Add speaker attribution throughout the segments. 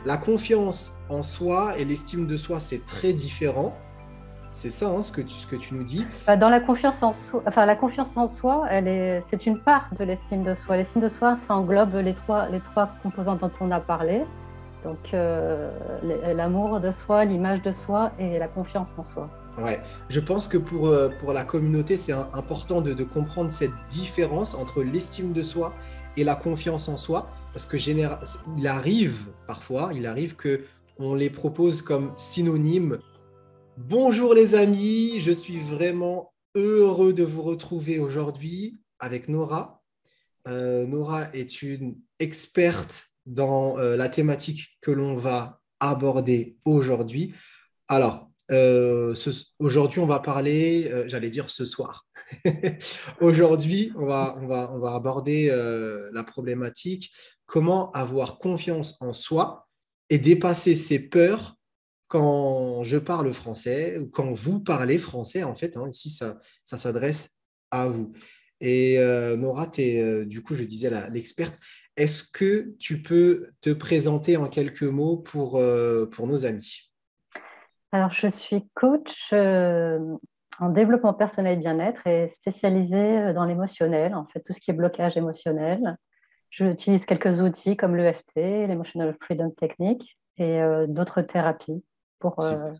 Speaker 1: la confiance en soi et l'estime de soi, c'est très différent. C'est ça, hein, ce que tu nous dis.
Speaker 2: Bah, dans la confiance en soi, enfin, la confiance en soi, c'est une part de l'estime de soi. L'estime de soi, ça englobe les trois composantes dont on a parlé. Donc, l'amour de soi, l'image de soi et la confiance en soi.
Speaker 1: Ouais, je pense que pour la communauté, c'est important de comprendre cette différence entre l'estime de soi et la confiance en soi, parce que il arrive parfois, il arrive que on les propose comme synonymes. Bonjour les amis, je suis vraiment heureux de vous retrouver aujourd'hui avec Nora. Nora est une experte dans la thématique que l'on va aborder aujourd'hui. Alors, aujourd'hui, on va parler, j'allais dire ce soir. Aujourd'hui, on va aborder la problématique, comment avoir confiance en soi et dépasser ses peurs quand je parle français ou quand vous parlez français, en fait, hein, ici, ça s'adresse à vous. Et Nora, tu es, du coup, je disais l'experte. Est-ce que tu peux te présenter en quelques mots pour nos amis?
Speaker 2: Alors, je suis coach en développement personnel et bien-être et spécialisée dans l'émotionnel, en fait, tout ce qui est blocage émotionnel. J'utilise quelques outils comme l'EFT, l'Emotional Freedom Technique, et d'autres thérapies pour, euh,
Speaker 1: Super.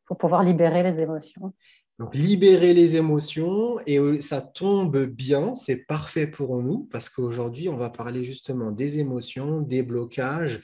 Speaker 2: pour pouvoir libérer les émotions.
Speaker 1: Donc, libérer les émotions, et ça tombe bien, c'est parfait pour nous, parce qu'aujourd'hui, on va parler justement des émotions, des blocages.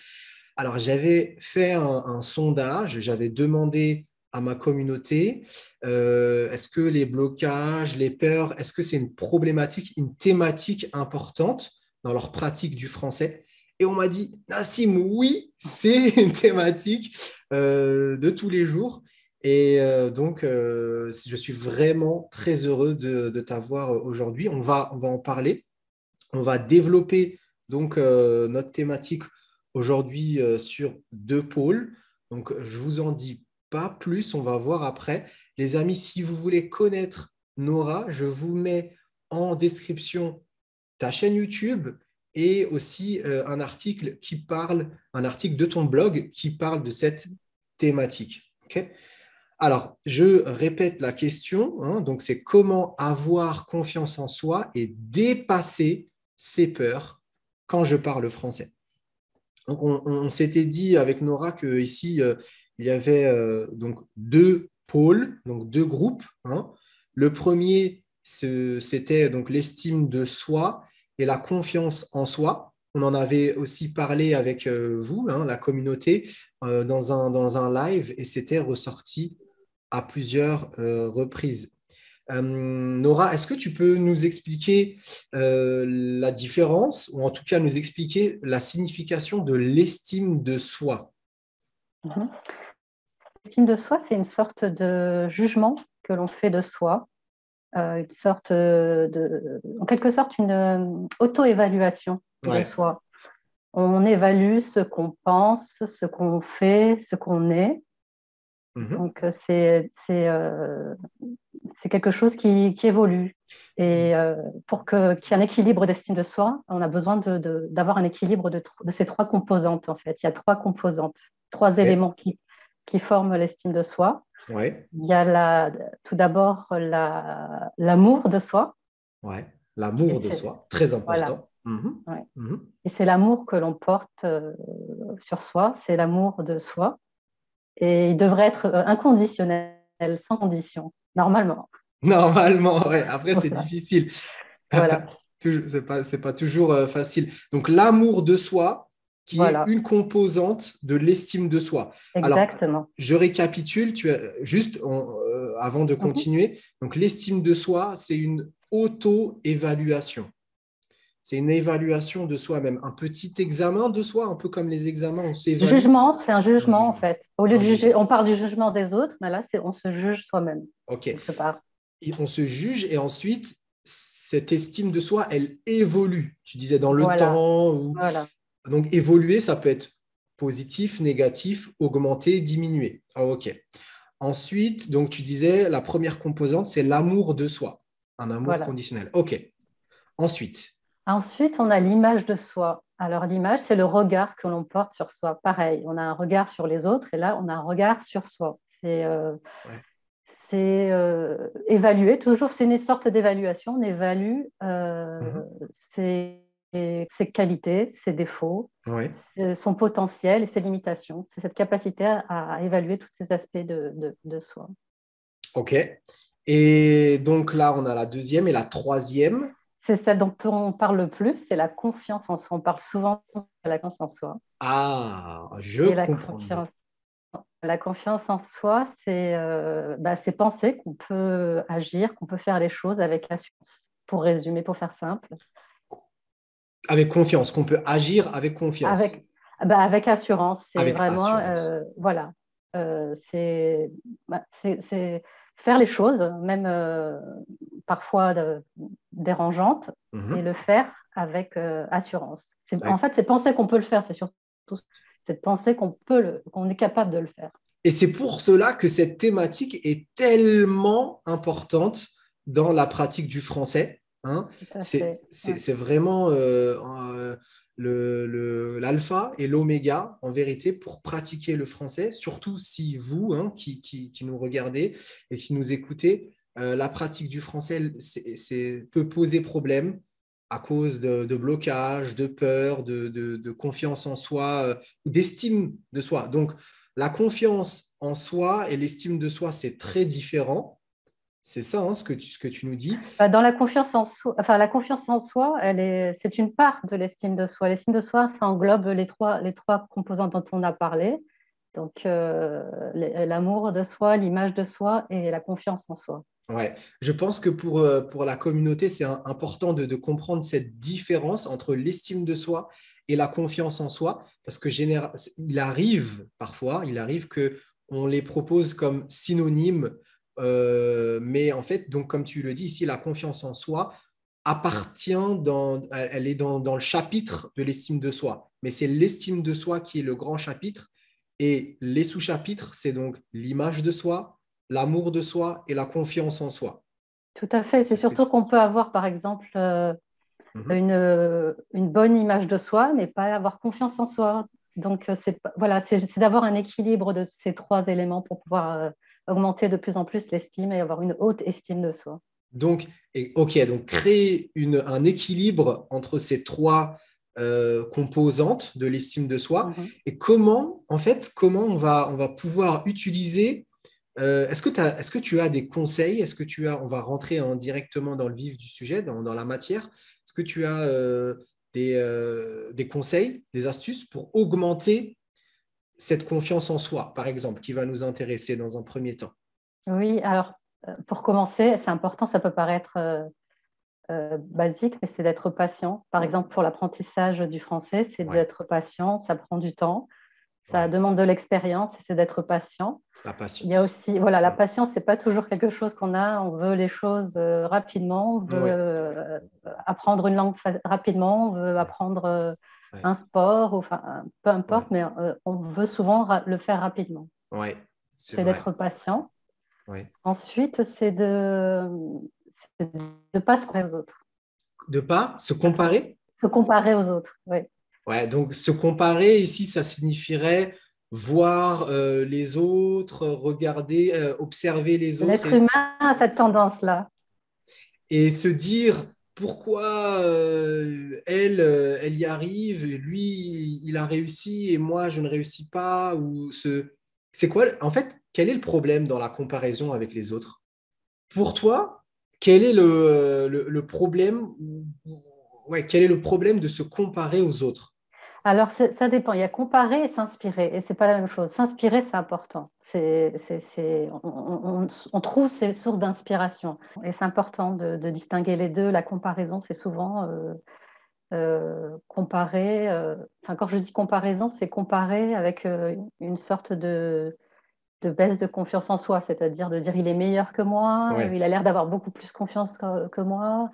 Speaker 1: Alors, j'avais fait un sondage, j'avais demandé à ma communauté, est-ce que les blocages, les peurs, est-ce que c'est une problématique, une thématique importante dans leur pratique du français? Et on m'a dit, Nassim, oui, c'est une thématique de tous les jours. Et donc, je suis vraiment très heureux de t'avoir aujourd'hui. On va en parler. On va développer donc notre thématique aujourd'hui sur deux pôles. Donc, je vous en dis pas plus. On va voir après. Les amis, si vous voulez connaître Nora, je vous mets en description ta chaîne YouTube et aussi un article de ton blog qui parle de cette thématique. OK. Alors, je répète la question, hein, donc c'est comment avoir confiance en soi et dépasser ses peurs quand je parle français. Donc, on s'était dit avec Nora que ici il y avait donc deux pôles, donc deux groupes, hein. Le premier, c'était donc l'estime de soi et la confiance en soi. On en avait aussi parlé avec vous, hein, la communauté, dans un live, et c'était ressorti à plusieurs reprises. Nora, est-ce que tu peux nous expliquer la différence, ou en tout cas nous expliquer la signification de l'estime de soi?
Speaker 2: Mhm. L'estime de soi, c'est une sorte de jugement que l'on fait de soi, une sorte en quelque sorte, une auto-évaluation de
Speaker 1: Ouais.
Speaker 2: soi. On évalue ce qu'on pense, ce qu'on fait, ce qu'on est.
Speaker 1: Mhm.
Speaker 2: Donc, c'est quelque chose qui évolue. Et qu'il y ait un équilibre d'estime de soi, on a besoin d'avoir un équilibre de ces trois composantes, en fait. Il y a trois composantes, trois
Speaker 1: Ok.
Speaker 2: éléments qui forment l'estime de soi.
Speaker 1: Ouais.
Speaker 2: Il y a tout d'abord l'amour de soi.
Speaker 1: Ouais.
Speaker 2: Et
Speaker 1: L'amour de
Speaker 2: c'est,
Speaker 1: soi, très
Speaker 2: voilà.
Speaker 1: important. Mhm.
Speaker 2: Ouais.
Speaker 1: Mhm.
Speaker 2: Et c'est l'amour que l'on porte sur soi, c'est l'amour de soi. Et il devrait être inconditionnel, sans condition, normalement.
Speaker 1: Normalement, ouais. Après, c'est
Speaker 2: Voilà.
Speaker 1: difficile.
Speaker 2: Voilà.
Speaker 1: C'est pas toujours facile. Donc, l'amour de soi, qui est
Speaker 2: Voilà.
Speaker 1: une composante de l'estime de soi. Alors,
Speaker 2: Exactement.
Speaker 1: je récapitule, juste avant de
Speaker 2: Mhm.
Speaker 1: continuer. Donc, l'estime de soi, c'est une auto-évaluation. C'est une évaluation de soi-même, un petit examen de soi, un peu comme les examens, on s'évalue.
Speaker 2: Jugement, c'est un
Speaker 1: Un
Speaker 2: jugement en
Speaker 1: jugement.
Speaker 2: fait. Au lieu
Speaker 1: Un
Speaker 2: de
Speaker 1: jugement.
Speaker 2: juger, on parle du jugement des autres, mais là, on se juge soi-même,
Speaker 1: OK.
Speaker 2: quelque part.
Speaker 1: Et on se juge, et ensuite, cette estime de soi, elle évolue. Tu disais dans le
Speaker 2: Voilà,
Speaker 1: temps. Ou...
Speaker 2: voilà.
Speaker 1: Donc, évoluer, ça peut être positif, négatif, augmenter, diminuer. Ah, OK. Ensuite, donc tu disais, la première composante, c'est l'amour de soi, un amour
Speaker 2: Voilà.
Speaker 1: conditionnel. OK. Ensuite,
Speaker 2: Ensuite, on a l'image de soi. Alors, l'image, c'est le regard que l'on porte sur soi. Pareil, on a un regard sur les autres et là, on a un regard sur soi.
Speaker 1: Ouais.
Speaker 2: Évaluer, toujours, c'est une sorte d'évaluation. On évalue
Speaker 1: Mhm.
Speaker 2: ses qualités, ses défauts,
Speaker 1: Ouais.
Speaker 2: son potentiel et ses limitations. C'est cette capacité à évaluer tous ces aspects de soi.
Speaker 1: OK. Et donc là, on a la deuxième et la troisième.
Speaker 2: C'est ça dont on parle le plus, c'est la confiance en soi. On parle souvent de la confiance en soi.
Speaker 1: Ah, je
Speaker 2: Et
Speaker 1: comprends mieux.
Speaker 2: la confiance en soi, c'est penser qu'on peut agir, qu'on peut faire les choses avec assurance. Pour résumer, pour faire simple,
Speaker 1: Avec confiance, qu'on peut agir avec confiance,
Speaker 2: avec, avec assurance, c'est
Speaker 1: avec
Speaker 2: vraiment,
Speaker 1: assurance.
Speaker 2: voilà, c'est c'est faire les choses, même parfois dérangeantes, et
Speaker 1: Mhm.
Speaker 2: le faire avec assurance. En
Speaker 1: Ouais.
Speaker 2: fait, c'est penser qu'on peut le faire, c'est surtout, c'est de penser qu'on est capable de le faire.
Speaker 1: Et c'est pour cela que cette thématique est tellement importante dans la pratique du français, hein.
Speaker 2: Tout à fait. Ouais.
Speaker 1: C'est vraiment l'alpha et l'oméga, en vérité, pour pratiquer le français, surtout si vous, hein, qui nous regardez et qui nous écoutez, la pratique du français peut poser problème à cause de blocage, de peur, de confiance en soi, ou d'estime de soi. Donc, la confiance en soi et l'estime de soi, c'est très différent. C'est ça, hein, ce que tu nous dis.
Speaker 2: Dans la confiance en soi, enfin, la confiance en soi, c'est une part de l'estime de soi. L'estime de soi, ça englobe les trois composantes dont on a parlé. Donc, l'amour de soi, l'image de soi et la confiance en soi.
Speaker 1: Ouais. Je pense que pour la communauté, c'est important de comprendre cette différence entre l'estime de soi et la confiance en soi, parce que il arrive parfois, il arrive que on les propose comme synonymes, mais en fait, donc comme tu le dis ici, la confiance en soi elle est dans le chapitre de l'estime de soi, mais c'est l'estime de soi qui est le grand chapitre, et les sous-chapitres, c'est donc l'image de soi, l'amour de soi et la confiance en soi.
Speaker 2: Tout à fait.
Speaker 1: C'est
Speaker 2: C'est
Speaker 1: ce que
Speaker 2: surtout
Speaker 1: tu...
Speaker 2: qu'on peut avoir, par exemple,
Speaker 1: Mhm.
Speaker 2: une bonne image de soi, mais pas avoir confiance en soi. Donc, voilà, c'est d'avoir un équilibre de ces trois éléments pour pouvoir augmenter de plus en plus l'estime et avoir une haute estime de soi.
Speaker 1: Donc, OK, donc créer un équilibre entre ces trois composantes de l'estime de soi,
Speaker 2: Mhm.
Speaker 1: et comment, en fait, comment on va pouvoir utiliser. Est-ce que tu as des conseils? On va rentrer directement dans le vif du sujet, dans la matière. Est-ce que tu as des conseils, des astuces pour augmenter cette confiance en soi, par exemple, qui va nous intéresser dans un premier temps?
Speaker 2: Oui, alors, pour commencer, c'est important, ça peut paraître basique, mais c'est d'être patient. Par exemple, pour l'apprentissage du français, c'est
Speaker 1: Ouais,
Speaker 2: d'être patient, ça prend du temps, ça
Speaker 1: ouais,
Speaker 2: demande de l'expérience et c'est d'être patient.
Speaker 1: la
Speaker 2: Il y a
Speaker 1: patience.
Speaker 2: aussi, voilà, la
Speaker 1: Mm.
Speaker 2: patience, c'est pas toujours quelque chose qu'on a. On veut les choses rapidement, on veut
Speaker 1: Ouais,
Speaker 2: apprendre une langue rapidement, on veut
Speaker 1: ouais,
Speaker 2: apprendre
Speaker 1: ouais,
Speaker 2: un sport, ou, enfin, peu
Speaker 1: ouais,
Speaker 2: importe, mais on veut souvent le faire rapidement.
Speaker 1: ouais, c'est
Speaker 2: C'est
Speaker 1: vrai.
Speaker 2: d'être patient.
Speaker 1: Ouais.
Speaker 2: Ensuite, c'est de ne pas se comparer aux autres.
Speaker 1: De pas se comparer?
Speaker 2: Se comparer aux autres, oui.
Speaker 1: Ouais, donc se comparer ici, ça signifierait voir les autres, regarder, observer les autres,
Speaker 2: L'être humain a cette tendance-là.
Speaker 1: et se dire pourquoi elle y arrive, et lui, il a réussi et moi, je ne réussis pas. C'est quoi, en fait, quel est le problème dans la comparaison avec les autres? Pour toi, quel est le problème, ouais, quel est le problème de se comparer aux autres?
Speaker 2: Alors, ça dépend. Il y a comparer et s'inspirer, et c'est pas la même chose. S'inspirer, c'est important. On trouve ces sources d'inspiration, et c'est important de distinguer les deux. La comparaison, c'est souvent comparer. Enfin, quand je dis comparaison, c'est comparer avec une sorte de baisse de confiance en soi, c'est-à-dire de dire il est meilleur que moi,
Speaker 1: Ouais,
Speaker 2: il a l'air d'avoir beaucoup plus confiance que moi,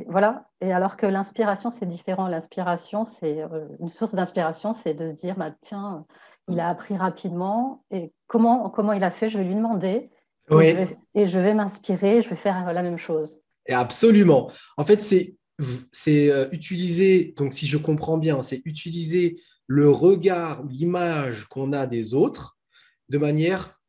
Speaker 2: voilà. Et alors que l'inspiration, c'est différent. L'inspiration, c'est une source d'inspiration, c'est de se dire bah, tiens, il a appris rapidement et comment il a fait, je vais lui demander
Speaker 1: ouais,
Speaker 2: et je vais m'inspirer, je vais faire la même chose.
Speaker 1: et absolument. En fait, c'est c'est utiliser, donc si je comprends bien, c'est utiliser le regard ou l'image qu'on a des autres de manière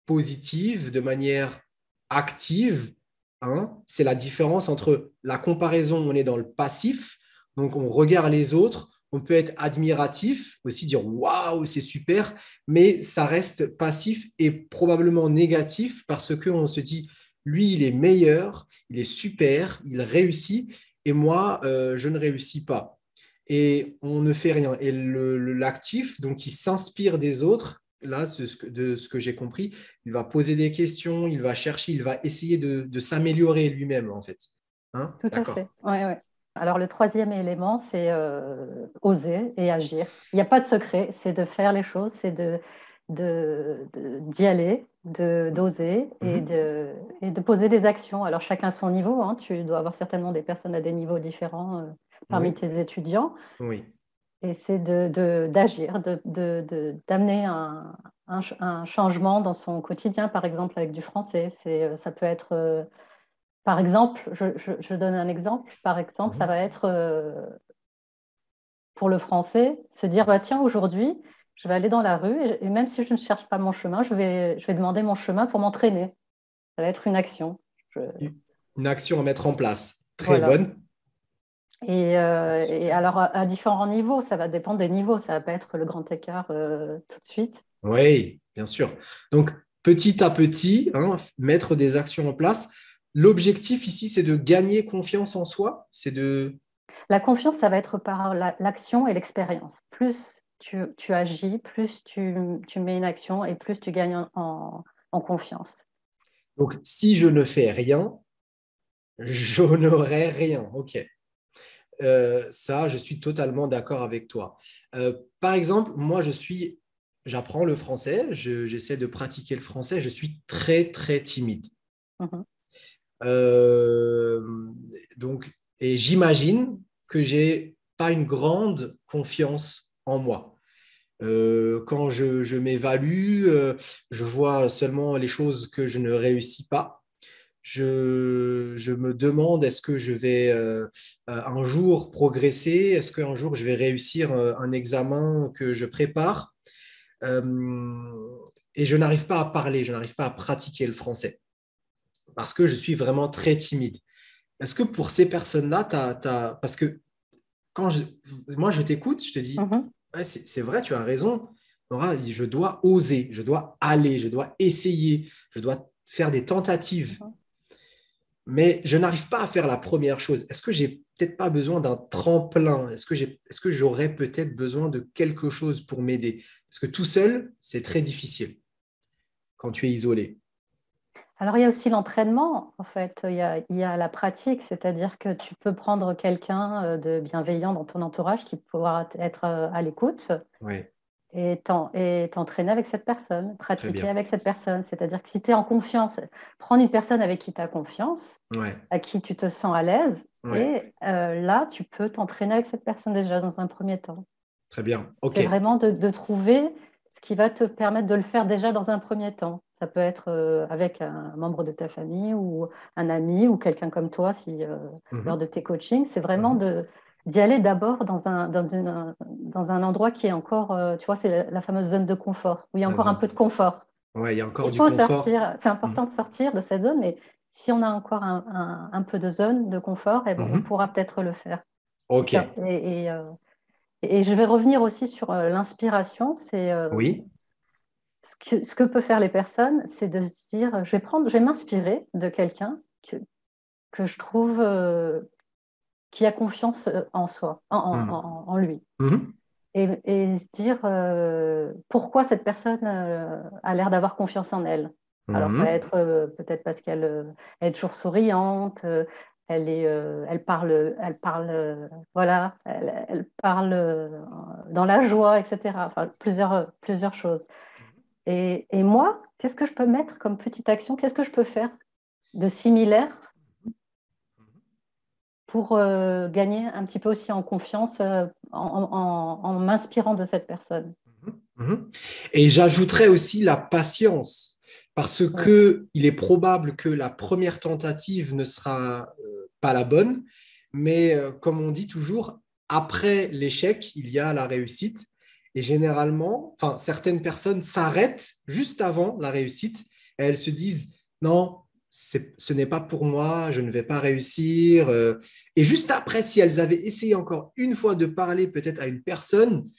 Speaker 1: positive, de manière active. Hein. C'est la différence entre la comparaison, on est dans le passif, donc on regarde les autres, on peut être admiratif, aussi dire waouh, c'est super, mais ça reste passif et probablement négatif parce qu'on se dit lui, il est meilleur, il est super, il réussit, et moi, je ne réussis pas. Et on ne fait rien. Et l'actif, donc, il s'inspire des autres. Là, de ce que j'ai compris, il va poser des questions, il va chercher, il va essayer de s'améliorer lui-même, en fait. Hein?
Speaker 2: Tout à fait.
Speaker 1: D'accord.
Speaker 2: Ouais, ouais. Alors, le troisième élément, c'est oser et agir. Il n'y a pas de secret, c'est de faire les choses, c'est d'y aller, d'oser
Speaker 1: Mhm.
Speaker 2: et de poser des actions. Alors, chacun son niveau, hein. Tu dois avoir certainement des personnes à des niveaux différents parmi
Speaker 1: Oui,
Speaker 2: tes étudiants.
Speaker 1: oui.
Speaker 2: Et c'est d'agir, d'amener un changement dans son quotidien, par exemple avec du français. Ça peut être par exemple, je donne un exemple. Par exemple, ça
Speaker 1: Mhm.
Speaker 2: va être pour le français, se dire, bah, tiens, aujourd'hui, je vais aller dans la rue et même si je ne cherche pas mon chemin, je vais demander mon chemin pour m'entraîner. Ça va être une action. Je-
Speaker 1: Une action à mettre en place. Très
Speaker 2: voilà.
Speaker 1: bonne.
Speaker 2: Et
Speaker 1: Super.
Speaker 2: alors, à différents niveaux, ça va dépendre des niveaux. Ça va pas être le grand écart tout de suite.
Speaker 1: Oui, bien sûr. Donc, petit à petit, hein, mettre des actions en place. L'objectif ici, c'est de gagner confiance en soi. C'est de…
Speaker 2: La confiance, ça va être par l'action et l'expérience. Plus tu agis, plus tu mets une action et plus tu gagnes en confiance.
Speaker 1: Donc, si je ne fais rien, je n'aurai rien. OK. Ça, je suis totalement d'accord avec toi. Par exemple, moi, j'apprends le français, j'essaie de pratiquer le français, je suis très, très timide.
Speaker 2: Mhm.
Speaker 1: Euh, donc, et j'imagine que j'ai pas une grande confiance en moi. Quand je m'évalue, je vois seulement les choses que je ne réussis pas. Je me demande, est-ce que je vais un jour progresser? Est-ce qu'un jour je vais réussir un examen que je prépare? Et je n'arrive pas à parler, je n'arrive pas à pratiquer le français parce que je suis vraiment très timide. Est-ce que pour ces personnes-là, parce que quand moi je t'écoute, je te dis,
Speaker 2: Mhm.
Speaker 1: ouais, c'est vrai, tu as raison. Nora, je dois oser, je dois aller, je dois essayer, je dois faire des tentatives,
Speaker 2: Mhm.
Speaker 1: mais je n'arrive pas à faire la première chose. Est-ce que j'ai peut-être pas besoin d'un tremplin? Est-ce que j'aurais peut-être besoin de quelque chose pour m'aider? Parce que tout seul, c'est très difficile quand tu es isolé.
Speaker 2: Alors, il y a aussi l'entraînement, en fait. Il y a la pratique, c'est-à-dire que tu peux prendre quelqu'un de bienveillant dans ton entourage qui pourra être à l'écoute
Speaker 1: Oui,
Speaker 2: et t'entraîner avec cette personne,
Speaker 1: très
Speaker 2: pratiquer
Speaker 1: bien.
Speaker 2: avec cette personne. C'est-à-dire que si tu es en confiance, prendre une personne avec qui tu as confiance,
Speaker 1: Ouais,
Speaker 2: à qui tu te sens à l'aise,
Speaker 1: ouais,
Speaker 2: et là, tu peux t'entraîner avec cette personne déjà dans un premier temps.
Speaker 1: très bien. OK.
Speaker 2: C'est vraiment de trouver ce qui va te permettre de le faire déjà dans un premier temps. Ça peut être avec un membre de ta famille ou un ami ou quelqu'un comme toi si, lors
Speaker 1: Mhm,
Speaker 2: de tes coachings. C'est vraiment
Speaker 1: mhm.
Speaker 2: d'y aller d'abord dans un endroit qui est encore, tu vois, c'est la fameuse zone de confort, où il y a
Speaker 1: La
Speaker 2: encore un
Speaker 1: zone.
Speaker 2: peu de confort.
Speaker 1: Ouais, il y a encore
Speaker 2: Il
Speaker 1: du
Speaker 2: faut
Speaker 1: confort.
Speaker 2: sortir, c'est
Speaker 1: Mhm,
Speaker 2: important de sortir de cette zone, mais si on a encore un peu de zone de confort, eh ben, on
Speaker 1: mhm.
Speaker 2: pourra peut-être le faire. Et,
Speaker 1: OK.
Speaker 2: ça- et je vais revenir aussi sur l'inspiration. C'est
Speaker 1: Oui.
Speaker 2: ce que peuvent faire les personnes, c'est de se dire, je vais m'inspirer de quelqu'un que je trouve qui a confiance en soi,
Speaker 1: Mhm,
Speaker 2: en lui.
Speaker 1: mhm,
Speaker 2: Et se dire pourquoi cette personne a l'air d'avoir confiance en elle. Alors ça va
Speaker 1: mhm.
Speaker 2: être peut-être parce elle est toujours souriante, elle parle, voilà, elle parle dans la joie, etc. Enfin, plusieurs choses. Et moi, qu'est-ce que je peux mettre comme petite action? Qu'est-ce que je peux faire de similaire pour gagner un petit peu aussi en confiance en m'inspirant de cette personne?
Speaker 1: Mhm. Et j'ajouterais aussi la patience, parce
Speaker 2: Oui.
Speaker 1: que il est probable que la première tentative ne sera pas la bonne, Mais comme on dit toujours, après l'échec, il y a la réussite. Et généralement, enfin, certaines personnes s'arrêtent juste avant la réussite et elles se disent, non, ce n'est pas pour moi, je ne vais pas réussir. Et juste après, si elles avaient essayé encore une fois de parler peut-être à une personne,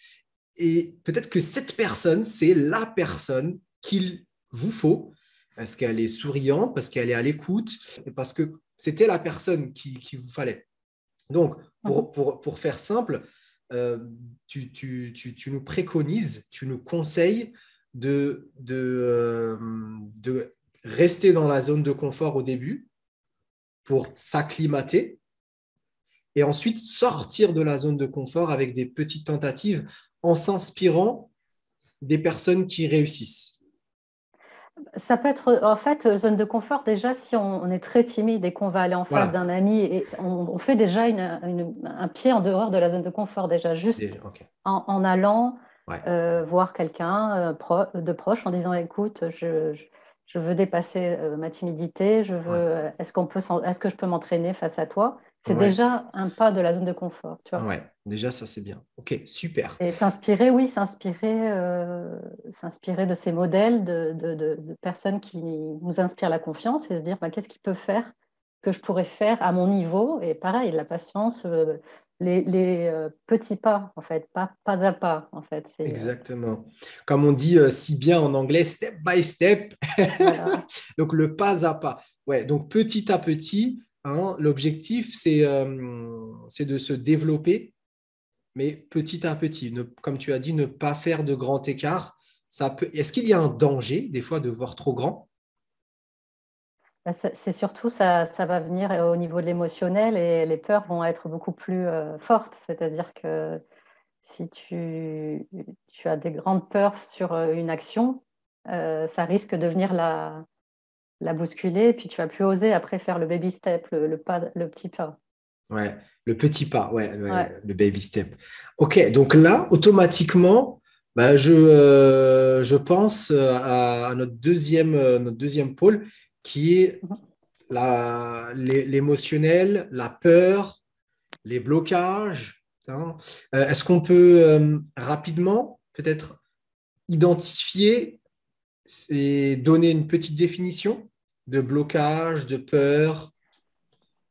Speaker 1: et peut-être que cette personne, c'est la personne qu'il vous faut, parce qu'elle est souriante, parce qu'elle est à l'écoute, et parce que c'était la personne qui vous fallait. Donc,
Speaker 2: Mhm.
Speaker 1: pour faire simple, euh, tu nous préconises, tu nous conseilles de rester dans la zone de confort au début pour s'acclimater et ensuite sortir de la zone de confort avec des petites tentatives en s'inspirant des personnes qui réussissent.
Speaker 2: Ça peut être, en fait, zone de confort, déjà, si on est très timide et qu'on va aller en face
Speaker 1: Voilà.
Speaker 2: d'un ami, et on fait déjà un pied en dehors de la zone de confort, déjà, juste
Speaker 1: Ok.
Speaker 2: en allant
Speaker 1: Ouais.
Speaker 2: voir quelqu'un de proche en disant, écoute, je veux dépasser ma timidité,
Speaker 1: Ouais.
Speaker 2: est-ce que je peux m'entraîner face à toi? C'est
Speaker 1: Ouais.
Speaker 2: déjà un pas de la zone de confort, tu vois.
Speaker 1: Ouais. Déjà, ça, c'est bien. Ok, super.
Speaker 2: Et s'inspirer, oui, s'inspirer de ces modèles, de personnes qui nous inspirent la confiance et se dire bah, qu'est-ce qu'il peut faire que je pourrais faire à mon niveau. Et pareil, la patience, les petits pas, en fait, pas à pas, en fait.
Speaker 1: Exactement. Comme on dit si bien en anglais, step by step.
Speaker 2: Voilà.
Speaker 1: Donc, le pas à pas. Ouais, donc petit à petit, hein, l'objectif, c'est de se développer, mais petit à petit. Comme tu as dit, ne pas faire de grand écart. Est-ce qu'il y a un danger, des fois, de voir trop grand?
Speaker 2: Bah, c'est surtout ça va venir au niveau de l'émotionnel et les peurs vont être beaucoup plus fortes. C'est-à-dire que si tu as des grandes peurs sur une action, ça risque de venir la bousculer, et puis tu vas plus oser après faire le baby step, le pas, le petit pas.
Speaker 1: Ouais, le petit pas, ouais,
Speaker 2: Ouais.
Speaker 1: le baby step. Ok, donc là, automatiquement, bah, je pense à notre deuxième pôle qui est
Speaker 2: Mhm.
Speaker 1: l'émotionnel, la peur, les blocages, hein. Est-ce qu'on peut rapidement peut-être identifier et donner une petite définition de blocage, de peur?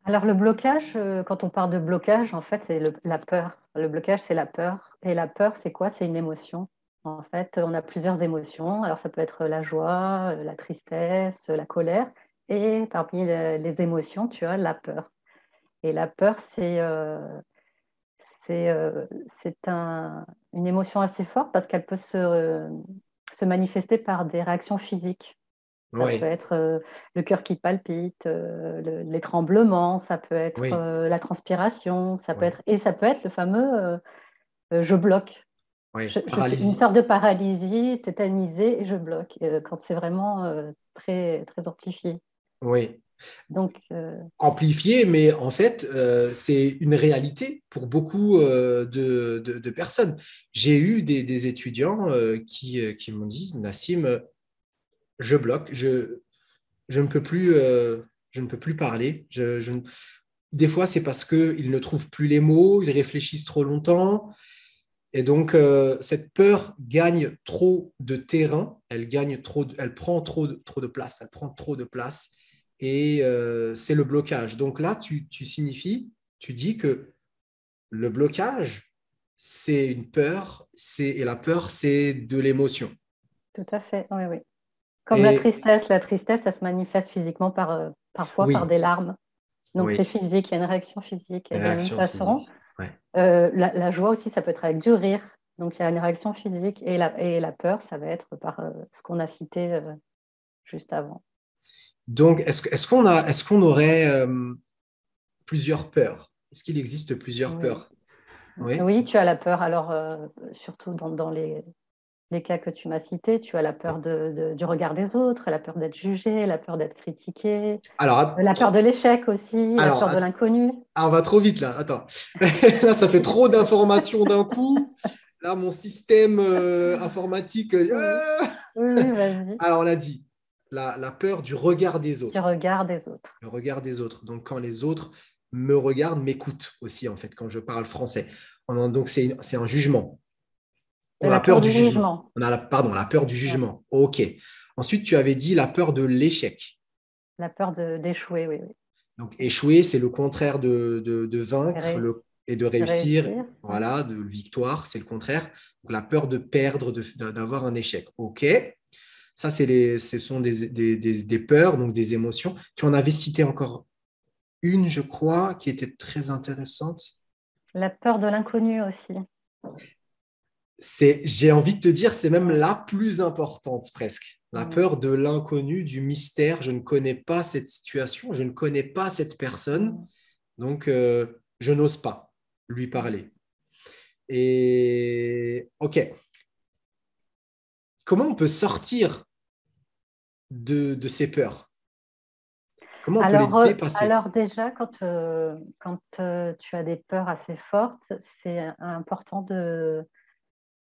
Speaker 2: Alors le blocage, quand on parle de blocage, en fait, c'est la peur. Le blocage, c'est la peur. Et la peur, c'est quoi? C'est une émotion. En fait, on a plusieurs émotions. Alors ça peut être la joie, la tristesse, la colère. Et parmi les émotions, tu as la peur. Et la peur, c'est une émotion assez forte parce qu'elle peut se manifester par des réactions physiques. Ça peut
Speaker 1: Oui,
Speaker 2: être le cœur qui palpite, les tremblements, ça peut être
Speaker 1: oui,
Speaker 2: la transpiration,
Speaker 1: oui,
Speaker 2: ça peut être le fameux je bloque.
Speaker 1: oui,
Speaker 2: Je suis une
Speaker 1: paralysie.
Speaker 2: sorte de paralysie tétanisée et je bloque quand c'est vraiment très, très amplifié.
Speaker 1: Oui,
Speaker 2: Donc,
Speaker 1: amplifié, mais en fait, c'est une réalité pour beaucoup de personnes. J'ai eu des étudiants qui m'ont dit, Nassim, je bloque, je ne peux plus, je ne peux plus parler. Des fois, c'est parce qu'ils ne trouvent plus les mots, ils réfléchissent trop longtemps. Et donc, cette peur gagne trop de terrain, elle prend trop de place, elle prend trop de place et c'est le blocage. Donc là, tu dis que le blocage, c'est une peur, et la peur, c'est de l'émotion.
Speaker 2: tout à fait, oui, oui. Comme
Speaker 1: Et
Speaker 2: la tristesse, ça se manifeste physiquement parfois par
Speaker 1: oui,
Speaker 2: des larmes. Donc, c'est
Speaker 1: oui,
Speaker 2: physique, il y a une réaction physique. Et de la même
Speaker 1: réaction
Speaker 2: façon,
Speaker 1: physique. Ouais.
Speaker 2: la joie aussi, ça peut être avec du rire. Donc, il y a une réaction physique. Et la peur, ça va être par ce qu'on a cité juste avant.
Speaker 1: Donc, est-ce qu'on aurait plusieurs peurs? Est-ce qu'il existe plusieurs
Speaker 2: Oui.
Speaker 1: peurs? Oui.
Speaker 2: Oui, tu as la peur. Alors, surtout dans les cas que tu m'as cités, tu as la peur du regard des autres, la peur d'être jugé, la peur d'être critiqué,
Speaker 1: Alors,
Speaker 2: la peur de l'échec aussi, la
Speaker 1: alors,
Speaker 2: peur de l'inconnu.
Speaker 1: on va trop vite là. Attends. Là, ça fait trop d'informations d'un coup. Là, mon système informatique.
Speaker 2: Oui, oui, oui, vas-y.
Speaker 1: Alors, on a dit la peur du regard des
Speaker 2: Du
Speaker 1: autres.
Speaker 2: regard des autres.
Speaker 1: Le regard des autres. Donc, quand les autres me regarde, m'écoute aussi, en fait, quand je parle français. Donc, c'est un jugement.
Speaker 2: De
Speaker 1: On
Speaker 2: la
Speaker 1: a
Speaker 2: peur
Speaker 1: peur
Speaker 2: du
Speaker 1: du jugement.
Speaker 2: jugement.
Speaker 1: Pardon, la peur du
Speaker 2: Ouais.
Speaker 1: jugement. OK. Ensuite, tu avais dit la peur de l'échec.
Speaker 2: La peur d'échouer, oui, oui.
Speaker 1: Donc, échouer, c'est le contraire de vaincre
Speaker 2: Réussir.
Speaker 1: et de réussir.
Speaker 2: Ouais.
Speaker 1: Voilà, de victoire, c'est le contraire. Donc, la peur de perdre, d'avoir un échec. OK. Ça, ce sont des peurs, donc des émotions. Tu en avais cité encore une, je crois, qui était très intéressante.
Speaker 2: La peur de l'inconnu aussi.
Speaker 1: J'ai envie de te dire, c'est même
Speaker 2: Ouais.
Speaker 1: la plus importante presque. La
Speaker 2: Mm.
Speaker 1: peur de l'inconnu, du mystère. Je ne connais pas cette situation, je ne connais pas cette personne,
Speaker 2: Mm.
Speaker 1: donc je n'ose pas lui parler. Et OK, comment on peut sortir de ces peurs? Comment on peut les dépasser?
Speaker 2: Alors déjà, quand tu as des peurs assez fortes, c'est important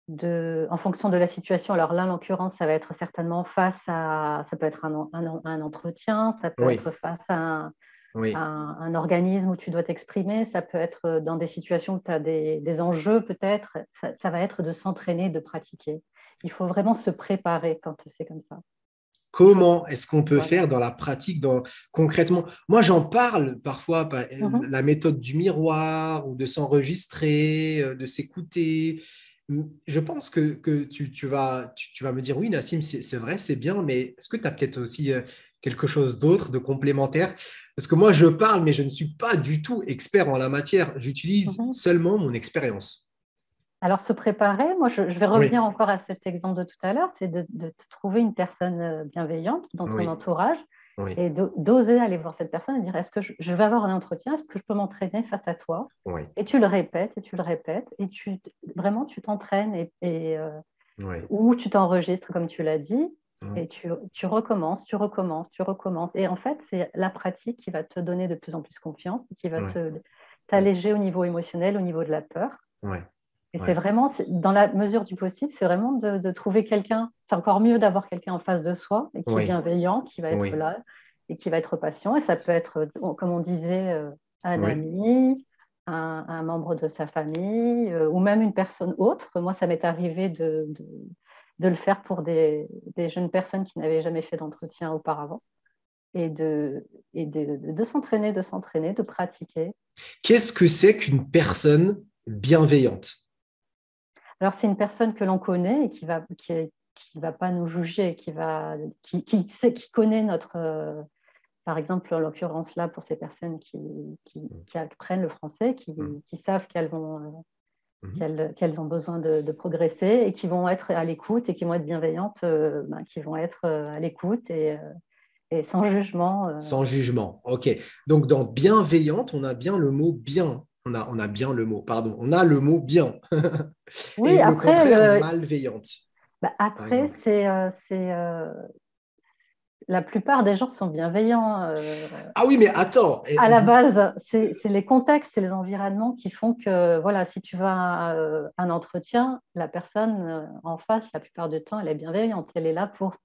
Speaker 2: en fonction de la situation. Alors là, en l'occurrence, ça va être certainement ça peut être un entretien, ça peut
Speaker 1: Oui,
Speaker 2: être face à
Speaker 1: oui,
Speaker 2: un organisme où tu dois t'exprimer, ça peut être dans des situations où tu as des enjeux peut-être. Ça va être de s'entraîner, de pratiquer. Il faut vraiment se préparer quand c'est comme ça. Il faut,
Speaker 1: comment est-ce qu'on peut
Speaker 2: voilà.
Speaker 1: faire dans la pratique, concrètement? Moi, j'en parle parfois,
Speaker 2: Mhm.
Speaker 1: la méthode du miroir ou de s'enregistrer, de s'écouter. Je pense que tu vas me dire, oui, Nassim, c'est vrai, c'est bien, mais est-ce que tu as peut-être aussi quelque chose d'autre, de complémentaire? Parce que moi, je parle, mais je ne suis pas du tout expert en la matière. J'utilise
Speaker 2: Mhm.
Speaker 1: seulement mon expérience.
Speaker 2: Alors, se préparer, moi, je vais
Speaker 1: Oui,
Speaker 2: revenir encore à cet exemple de tout à l'heure, c'est de te trouver une personne bienveillante dans ton
Speaker 1: oui,
Speaker 2: entourage
Speaker 1: oui,
Speaker 2: et d'oser aller voir cette personne et dire, est-ce que je vais avoir un entretien, est-ce que je peux m'entraîner face à toi?
Speaker 1: oui,
Speaker 2: Et tu le répètes, et tu le répètes, et vraiment, tu t'entraînes
Speaker 1: oui,
Speaker 2: ou tu t'enregistres, comme tu l'as dit,
Speaker 1: oui,
Speaker 2: et tu recommences, tu recommences, tu recommences. Et en fait, c'est la pratique qui va te donner de plus en plus confiance et qui va
Speaker 1: oui, oui,
Speaker 2: t'alléger au niveau émotionnel, au niveau de la peur.
Speaker 1: oui,
Speaker 2: Et
Speaker 1: oui,
Speaker 2: c'est vraiment, dans la mesure du possible, c'est vraiment de trouver quelqu'un. C'est encore mieux d'avoir quelqu'un en face de soi et qui est
Speaker 1: oui,
Speaker 2: bienveillant, qui va être
Speaker 1: oui,
Speaker 2: là et qui va être patient. Et ça peut être, comme on disait, un
Speaker 1: oui.
Speaker 2: ami, un membre de sa famille ou même une personne autre. Moi, ça m'est arrivé de le faire pour des jeunes personnes qui n'avaient jamais fait d'entretien auparavant et de s'entraîner, de s'entraîner, de pratiquer.
Speaker 1: Qu'est-ce que c'est qu'une personne bienveillante?
Speaker 2: Alors, c'est une personne que l'on connaît et qui va pas nous juger, qui sait, qui connaît notre, par exemple, en l'occurrence là, pour ces personnes qui apprennent le français,
Speaker 1: Mhm.
Speaker 2: qui savent qu'elles vont,
Speaker 1: Mhm.
Speaker 2: qu'elles ont besoin de progresser et qui vont être à l'écoute et qui vont être bienveillantes, qui vont être à l'écoute et sans jugement.
Speaker 1: Sans jugement. OK. Donc, dans bienveillante, on a bien le mot bien. On a bien le mot, pardon. On a le mot bien.
Speaker 2: Oui,
Speaker 1: Et le
Speaker 2: après,
Speaker 1: contraire, malveillante, par
Speaker 2: après
Speaker 1: exemple.
Speaker 2: la plupart des gens sont bienveillants.
Speaker 1: Ah oui, mais attends.
Speaker 2: À la base, c'est les contextes, c'est les environnements qui font que, voilà, si tu vas à un entretien, la personne en face, la plupart du temps, elle est bienveillante. Elle est là pour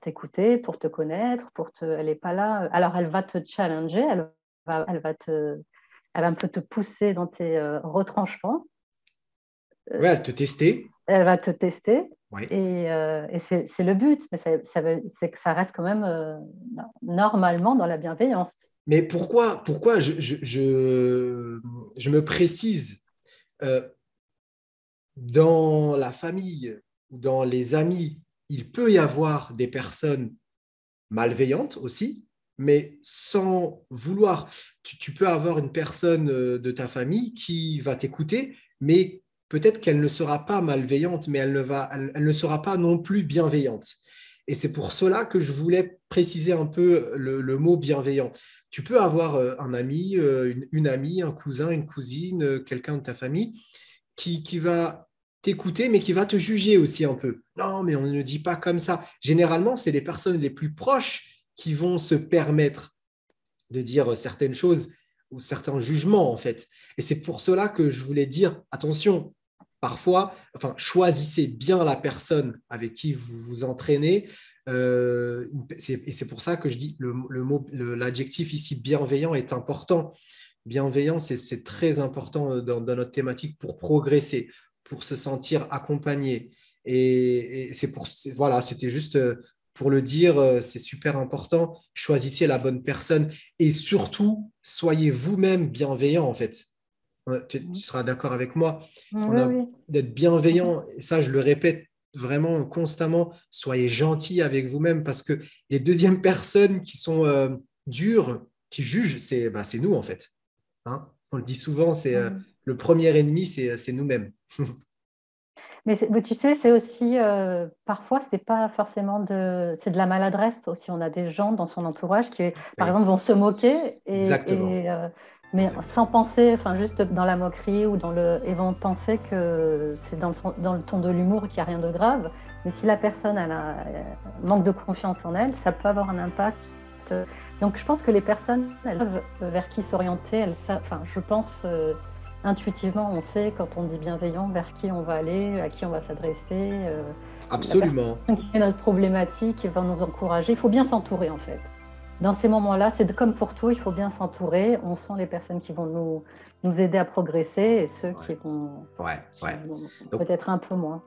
Speaker 2: t'écouter, pour te connaître, elle n'est pas là. Alors, elle va te challenger, elle va un peu te pousser dans tes retranchements.
Speaker 1: Ouais,
Speaker 2: Euh,
Speaker 1: elle te testait.
Speaker 2: Elle va te tester.
Speaker 1: Oui.
Speaker 2: Et c'est le but, mais c'est que ça reste quand même normalement dans la bienveillance.
Speaker 1: Mais pourquoi je me précise euh, dans la famille ou dans les amis, il peut y avoir des personnes malveillante aussi, mais sans vouloir. Tu peux avoir une personne de ta famille qui va t'écouter, mais peut-être qu'elle ne sera pas malveillante, mais elle ne sera pas non plus bienveillante. Et c'est pour cela que je voulais préciser un peu le mot bienveillant. Tu peux avoir un ami, une amie, un cousin, une cousine, quelqu'un de ta famille qui va t'écouter, mais qui va te juger aussi un peu. Non, mais on ne dit pas comme ça. Généralement, c'est les personnes les plus proches qui vont se permettre de dire certaines choses ou certains jugements, en fait. Et c'est pour cela que je voulais dire, attention, parfois, enfin, choisissez bien la personne avec qui vous vous entraînez. Et c'est pour ça que je dis l'adjectif ici bienveillant est important. Bienveillant, c'est très important dans notre thématique pour progresser, pour se sentir accompagné. Et voilà, c'était juste pour le dire, c'est super important. Choisissez la bonne personne et surtout, soyez vous-même bienveillant en fait. Tu seras d'accord avec moi. On
Speaker 2: Oui,
Speaker 1: a
Speaker 2: oui.
Speaker 1: d'être bienveillant, et ça, je le répète vraiment constamment. Soyez gentil avec vous-même parce que les deuxièmes personnes qui sont dures, qui jugent, c'est nous en fait. Hein. On le dit souvent, c'est le premier ennemi, c'est nous-mêmes.
Speaker 2: Mais tu sais, c'est aussi, parfois, c'est pas forcément c'est de la maladresse aussi. On a des gens dans son entourage qui, par
Speaker 1: Oui,
Speaker 2: exemple, vont se moquer,
Speaker 1: exactement.
Speaker 2: mais
Speaker 1: Exactement.
Speaker 2: sans penser, enfin, juste dans la moquerie et vont penser que c'est dans le ton de l'humour qu'il n'y a rien de grave. Mais si la personne manque de confiance en elle, ça peut avoir un impact. Donc, je pense que les personnes, elles savent vers qui s'orienter. Enfin, je pense. Intuitivement, on sait quand on dit bienveillant vers qui on va aller, à qui on va s'adresser. La personne
Speaker 1: Absolument.
Speaker 2: qui est notre problématique va nous encourager. Il faut bien s'entourer en fait. Dans ces moments-là, comme pour tout, il faut bien s'entourer. On sent les personnes qui vont nous aider à progresser et ceux
Speaker 1: Ouais,
Speaker 2: qui vont,
Speaker 1: ouais, ouais. Donc,
Speaker 2: peut-être un peu moins.